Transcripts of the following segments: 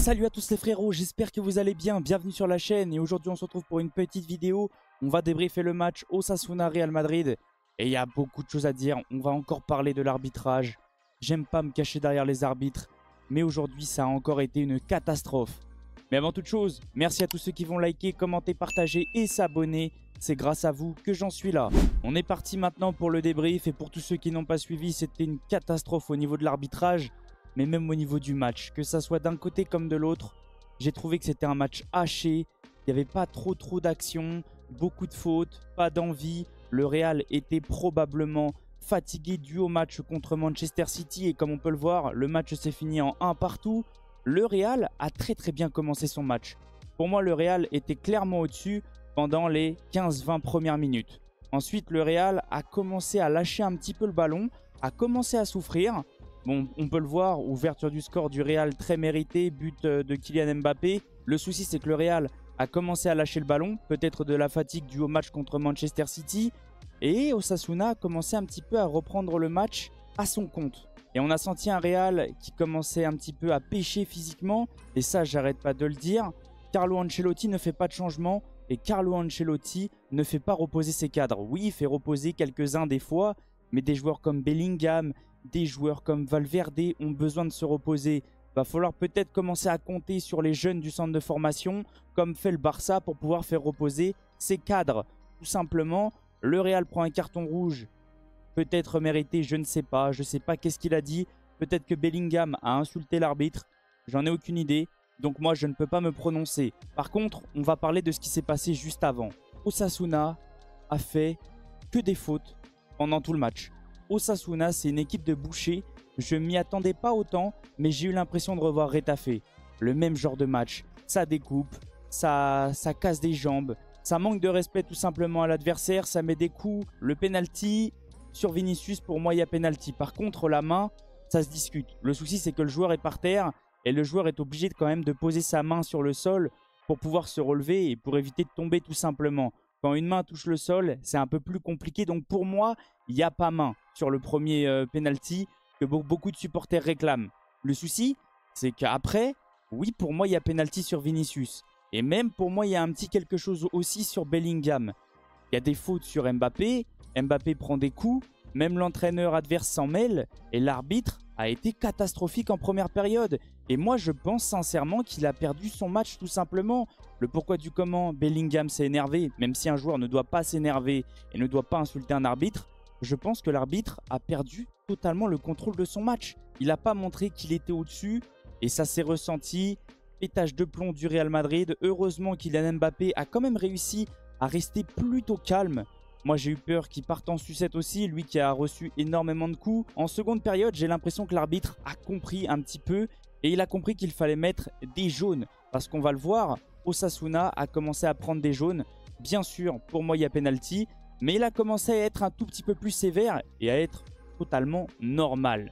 Salut à tous les frérots, j'espère que vous allez bien, bienvenue sur la chaîne et aujourd'hui on se retrouve pour une petite vidéo. On va débriefer le match Osasuna-Real Madrid et il y a beaucoup de choses à dire, on va encore parler de l'arbitrage. J'aime pas me cacher derrière les arbitres, mais aujourd'hui ça a encore été une catastrophe. Mais avant toute chose, merci à tous ceux qui vont liker, commenter, partager et s'abonner. C'est grâce à vous que j'en suis là. On est parti maintenant pour le débrief et pour tous ceux qui n'ont pas suivi, c'était une catastrophe au niveau de l'arbitrage. Mais même au niveau du match, que ça soit d'un côté comme de l'autre, j'ai trouvé que c'était un match haché. Il n'y avait pas trop d'action, beaucoup de fautes, pas d'envie. Le Real était probablement fatigué dû au match contre Manchester City. Et comme on peut le voir, le match s'est fini en 1 partout. Le Real a très bien commencé son match. Pour moi, le Real était clairement au-dessus pendant les 15-20 premières minutes. Ensuite, le Real a commencé à lâcher un petit peu le ballon, a commencé à souffrir. Bon, on peut le voir, ouverture du score du Real très méritée, but de Kylian Mbappé. Le souci, c'est que le Real a commencé à lâcher le ballon, peut-être de la fatigue due au match contre Manchester City. Et Osasuna a commencé un petit peu à reprendre le match à son compte. Et on a senti un Real qui commençait un petit peu à pêcher physiquement. Et ça, j'arrête pas de le dire. Carlo Ancelotti ne fait pas de changement. Et Carlo Ancelotti ne fait pas reposer ses cadres. Oui, il fait reposer quelques-uns des fois. Mais des joueurs comme Bellingham, des joueurs comme Valverde ont besoin de se reposer. Va falloir peut-être commencer à compter sur les jeunes du centre de formation, comme fait le Barça, pour pouvoir faire reposer ses cadres. Tout simplement, le Real prend un carton rouge, peut-être mérité, je ne sais pas qu'est-ce qu'il a dit. Peut-être que Bellingham a insulté l'arbitre, j'en ai aucune idée, donc moi je ne peux pas me prononcer. Par contre, on va parler de ce qui s'est passé juste avant. Osasuna a fait que des fautes pendant tout le match. Osasuna, c'est une équipe de bouchers. Je m'y attendais pas autant, mais j'ai eu l'impression de revoir Retafe. Le même genre de match. Ça découpe, ça casse des jambes, ça manque de respect tout simplement à l'adversaire, ça met des coups. Le penalty sur Vinicius, pour moi, il y a penalty. Par contre, la main, ça se discute. Le souci, c'est que le joueur est par terre et le joueur est obligé quand même de poser sa main sur le sol pour pouvoir se relever et pour éviter de tomber tout simplement. Quand une main touche le sol, c'est un peu plus compliqué. Donc pour moi, il n'y a pas main sur le premier penalty que beaucoup de supporters réclament. Le souci, c'est qu'après, oui, pour moi, il y a penalty sur Vinicius. Et même pour moi, il y a un petit quelque chose aussi sur Bellingham. Il y a des fautes sur Mbappé. Mbappé prend des coups. Même l'entraîneur adverse s'en mêle. Et l'arbitre a été catastrophique en première période. Et moi, je pense sincèrement qu'il a perdu son match tout simplement. Le pourquoi du comment, Bellingham s'est énervé, même si un joueur ne doit pas s'énerver et ne doit pas insulter un arbitre, je pense que l'arbitre a perdu totalement le contrôle de son match. Il n'a pas montré qu'il était au-dessus et ça s'est ressenti. Pétage de plomb du Real Madrid. Heureusement, Kylian Mbappé a quand même réussi à rester plutôt calme. Moi, j'ai eu peur qu'il parte en sucette aussi, lui qui a reçu énormément de coups. En seconde période, j'ai l'impression que l'arbitre a compris un petit peu et il a compris qu'il fallait mettre des jaunes. Parce qu'on va le voir, Osasuna a commencé à prendre des jaunes. Bien sûr, pour moi, il y a penalty, mais il a commencé à être un tout petit peu plus sévère et à être totalement normal.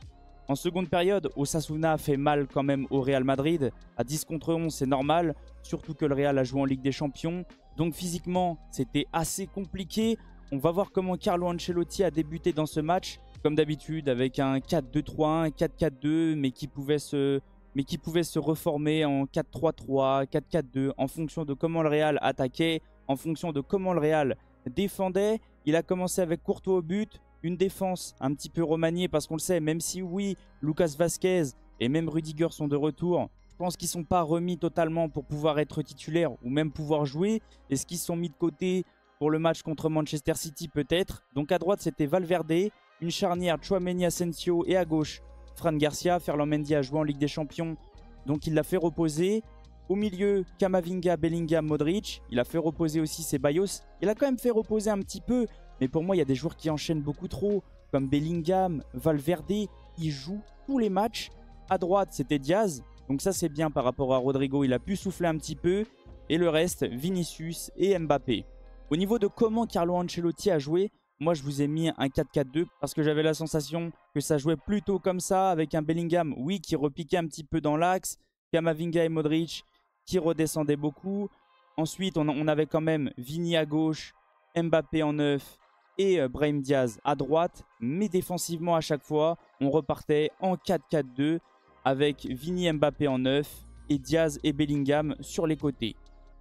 En seconde période, Osasuna a fait mal quand même au Real Madrid. À 10 contre 11, c'est normal, surtout que le Real a joué en Ligue des Champions. Donc physiquement, c'était assez compliqué. On va voir comment Carlo Ancelotti a débuté dans ce match. Comme d'habitude, avec un 4-2-3-1, 4-4-2, mais qui pouvait se reformer en 4-3-3, 4-4-2, en fonction de comment le Real attaquait, en fonction de comment le Real défendait. Il a commencé avec Courtois au but, une défense un petit peu remaniée parce qu'on le sait, même si oui, Lucas Vazquez et même Rudiger sont de retour, je pense qu'ils ne sont pas remis totalement pour pouvoir être titulaires ou même pouvoir jouer. Est-ce qu'ils sont mis de côté pour le match contre Manchester City peut-être? Donc à droite, c'était Valverde, une charnière Tchouaméni, Asensio et à gauche, Fran Garcia. Ferland Mendy a joué en Ligue des Champions, donc il l'a fait reposer. Au milieu, Camavinga, Bellingham, Modric. Il a fait reposer aussi Ceballos. Il a quand même fait reposer un petit peu. Mais pour moi, il y a des joueurs qui enchaînent beaucoup trop. Comme Bellingham, Valverde. Ils jouent tous les matchs. À droite, c'était Diaz. Donc ça, c'est bien par rapport à Rodrigo. Il a pu souffler un petit peu. Et le reste, Vinicius et Mbappé. Au niveau de comment Carlo Ancelotti a joué, moi, je vous ai mis un 4-4-2 parce que j'avais la sensation que ça jouait plutôt comme ça, avec un Bellingham, oui, qui repiquait un petit peu dans l'axe, Camavinga et Modric qui redescendaient beaucoup. Ensuite, on avait quand même Vini à gauche, Mbappé en 9 et Brahim Diaz à droite. Mais défensivement, à chaque fois, on repartait en 4-4-2 avec Vini Mbappé en 9 et Diaz et Bellingham sur les côtés.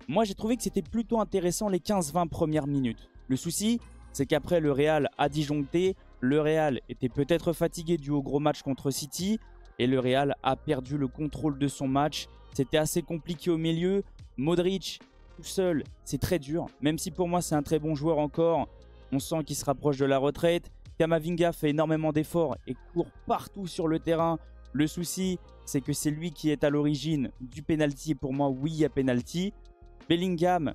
Moi, j'ai trouvé que c'était plutôt intéressant les 15-20 premières minutes. Le souci, c'est qu'après, le Real a disjoncté. Le Real était peut-être fatigué dû au gros match contre City. Et le Real a perdu le contrôle de son match. C'était assez compliqué au milieu. Modric, tout seul, c'est très dur. Même si pour moi, c'est un très bon joueur encore. On sent qu'il se rapproche de la retraite. Camavinga fait énormément d'efforts et court partout sur le terrain. Le souci, c'est que c'est lui qui est à l'origine du penalty. Et pour moi, oui, il y a penalty. Bellingham,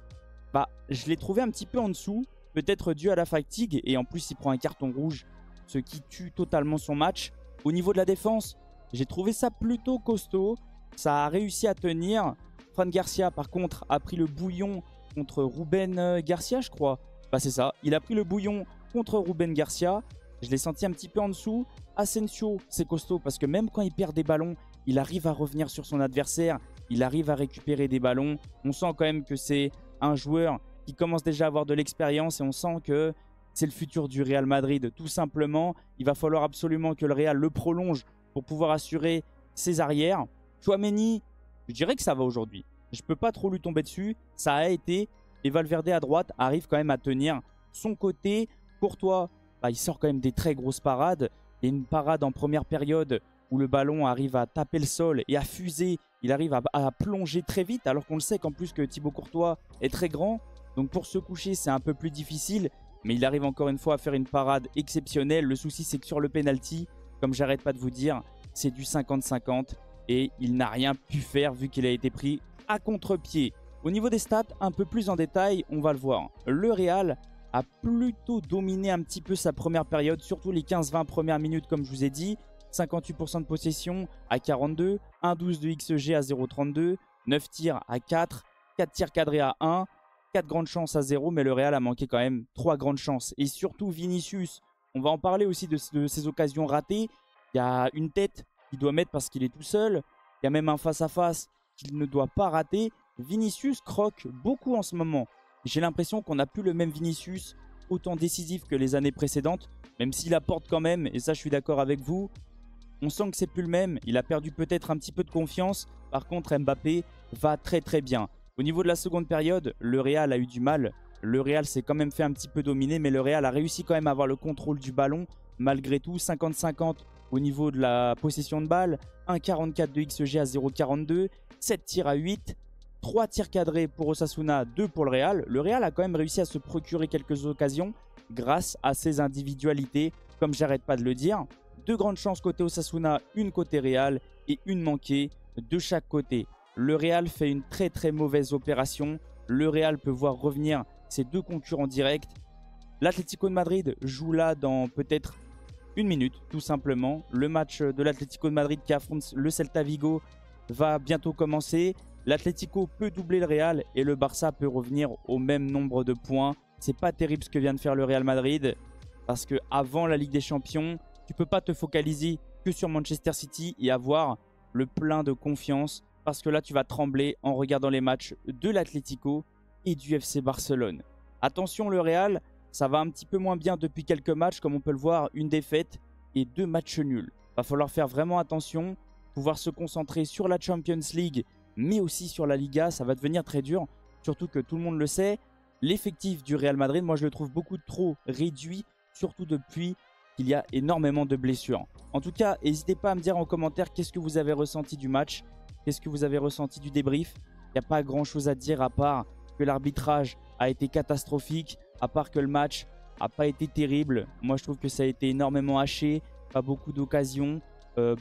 je l'ai trouvé un petit peu en dessous. Peut-être dû à la fatigue. Et en plus, il prend un carton rouge. Ce qui tue totalement son match. Au niveau de la défense, j'ai trouvé ça plutôt costaud. Ça a réussi à tenir. Fran Garcia, par contre, a pris le bouillon contre Ruben Garcia, je crois. C'est ça. Il a pris le bouillon contre Ruben Garcia. Je l'ai senti un petit peu en dessous. Asensio, c'est costaud parce que même quand il perd des ballons, il arrive à revenir sur son adversaire. Il arrive à récupérer des ballons. On sent quand même que c'est un joueur qui commence déjà à avoir de l'expérience et on sent que c'est le futur du Real Madrid. Tout simplement, il va falloir absolument que le Real le prolonge pour pouvoir assurer ses arrières. Tchouaméni, je dirais que ça va aujourd'hui. Je ne peux pas trop lui tomber dessus. Ça a été. Et Valverde à droite arrive quand même à tenir son côté. Courtois, il sort quand même des très grosses parades. Il y a une parade en première période où le ballon arrive à taper le sol et à fuser. Il arrive à plonger très vite alors qu'on le sait qu'en plus que Thibaut Courtois est très grand. Donc pour se coucher, c'est un peu plus difficile. Mais il arrive encore une fois à faire une parade exceptionnelle. Le souci, c'est que sur le penalty, comme j'arrête pas de vous dire, c'est du 50-50. Et il n'a rien pu faire vu qu'il a été pris à contre-pied. Au niveau des stats, un peu plus en détail, on va le voir. Le Real a plutôt dominé un petit peu sa première période, surtout les 15-20 premières minutes comme je vous ai dit. 58% de possession à 42, 1,12 de XG à 0,32, 9 tirs à 4, 4 tirs cadrés à 1, 4 grandes chances à 0, mais le Real a manqué quand même 3 grandes chances. Et surtout Vinicius, on va en parler aussi de ses occasions ratées. Il y a une tête qu'il doit mettre parce qu'il est tout seul. Il y a même un face-à-face qu'il ne doit pas rater. Vinicius croque beaucoup en ce moment. J'ai l'impression qu'on n'a plus le même Vinicius autant décisif que les années précédentes, même s'il apporte quand même, et ça je suis d'accord avec vous. On sent que c'est plus le même, il a perdu peut-être un petit peu de confiance. Par contre, Mbappé va très très bien. Au niveau de la seconde période, le Real a eu du mal. Le Real s'est quand même fait un petit peu dominer, mais le Real a réussi quand même à avoir le contrôle du ballon. Malgré tout, 50-50 au niveau de la possession de balle, 1,44 de XG à 0,42, 7 tirs à 8, 3 tirs cadrés pour Osasuna, 2 pour le Real. Le Real a quand même réussi à se procurer quelques occasions grâce à ses individualités, comme j'arrête pas de le dire. 2 grandes chances côté Osasuna, une côté Real et une manquée de chaque côté. Le Real fait une très très mauvaise opération. Le Real peut voir revenir ses 2 concurrents directs. L'Atlético de Madrid joue là dans peut-être une minute, tout simplement. Le match de l'Atlético de Madrid qui affronte le Celta Vigo va bientôt commencer. L'Atlético peut doubler le Real et le Barça peut revenir au même nombre de points. C'est pas terrible ce que vient de faire le Real Madrid parce que avant la Ligue des Champions, tu peux pas te focaliser que sur Manchester City et avoir le plein de confiance parce que là tu vas trembler en regardant les matchs de l'Atlético et du FC Barcelone. Attention, le Real, ça va un petit peu moins bien depuis quelques matchs, comme on peut le voir, une défaite et 2 matchs nuls. Va falloir faire vraiment attention, pouvoir se concentrer sur la Champions League, mais aussi sur la Liga, ça va devenir très dur. Surtout que tout le monde le sait, l'effectif du Real Madrid, moi je le trouve beaucoup trop réduit, surtout depuis qu'il y a énormément de blessures. En tout cas, n'hésitez pas à me dire en commentaire qu'est-ce que vous avez ressenti du match, qu'est-ce que vous avez ressenti du débrief. Il n'y a pas grand chose à dire à part que l'arbitrage a été catastrophique, à part que le match n'a pas été terrible. Moi je trouve que ça a été énormément haché, pas beaucoup d'occasions,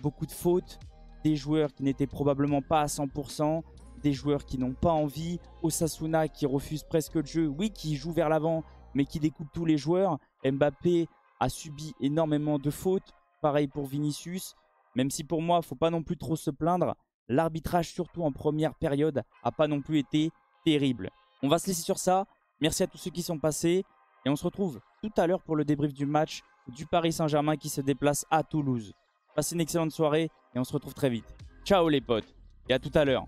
beaucoup de fautes, des joueurs qui n'étaient probablement pas à 100%, des joueurs qui n'ont pas envie, Osasuna qui refuse presque le jeu, oui qui joue vers l'avant mais qui découpe tous les joueurs. Mbappé a subi énormément de fautes, pareil pour Vinicius, même si pour moi il ne faut pas non plus trop se plaindre. L'arbitrage surtout en première période n'a pas non plus été terrible. On va se laisser sur ça, merci à tous ceux qui sont passés et on se retrouve tout à l'heure pour le débrief du match du Paris Saint-Germain qui se déplace à Toulouse. Passez une excellente soirée et on se retrouve très vite. Ciao les potes et à tout à l'heure.